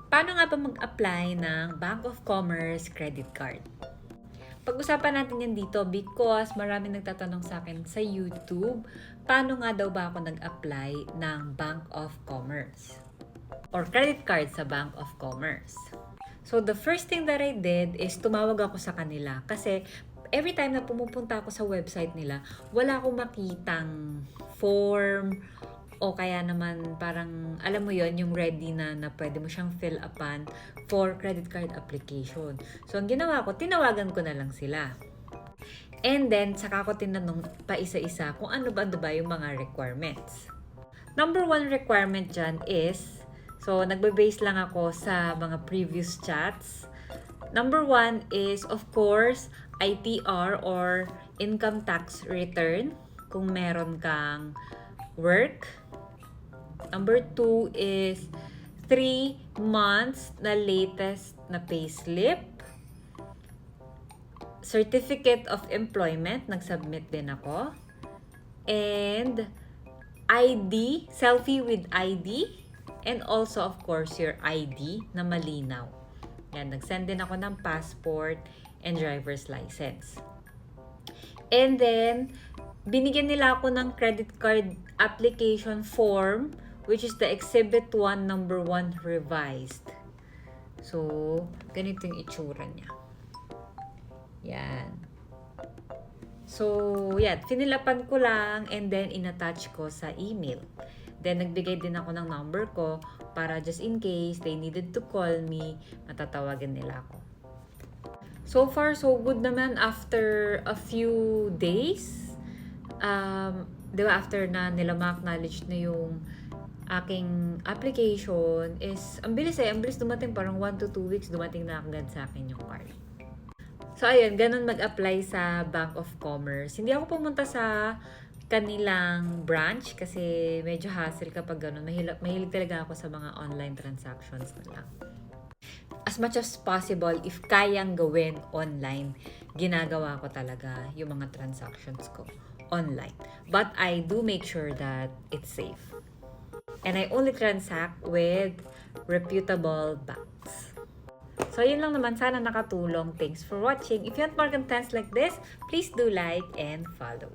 Paano nga ba mag-apply ng Bank of Commerce credit card? Pag-usapan natin yan dito because maraming nagtatanong sa akin sa YouTube, paano nga daw ba ako nag-apply ng Bank of Commerce or credit card sa Bank of Commerce? So the first thing that I did is tumawag ako sa kanila kasi every time na pumupunta ako sa website nila, wala akong makitang form o kaya naman parang, alam mo yon yung ready na pwede mo siyang fill upan for credit card application. So, ang ginawa ko, tinawagan ko na lang sila. And then, saka ko tinanong pa isa-isa kung ano ba yung mga requirements. Number 1 requirement dyan is, so, nagbe-base lang ako sa mga previous chats. Number 1 is, of course, ITR or income tax return kung meron kang work. Number 2 is 3 months na latest na payslip. Certificate of employment, nag-submit din ako. And ID, selfie with ID. And also, of course, your ID na malinaw. Yan, nag-send din ako ng passport and driver's license. And then, binigyan nila ako ng credit card application form, which is the Exhibit 1 number 1 revised. So, ganito yung itsura niya. Yan. So, yan. Finilapan ko lang and then inattach ko sa email. Then, nagbigay din ako ng number ko para just in case they needed to call me, matatawagan nila ako. So far, so good naman after a few days. Di ba, after na nila ma-acknowledge na yung aking application is, ang bilis dumating, parang 1 to 2 weeks dumating na agad sa akin yung card. So ayun, ganun mag-apply sa Bank of Commerce. Hindi ako pumunta sa kanilang branch kasi medyo hassle kapag ganun. Mahilig talaga ako sa mga online transactions na lang. As much as possible, if kayang gawin online, ginagawa ko talaga yung mga transactions ko online. But I do make sure that it's safe. And I only transact with reputable banks. So, yun lang naman. Sana nakatulong. Thanks for watching. If you want more contents like this, please do like and follow.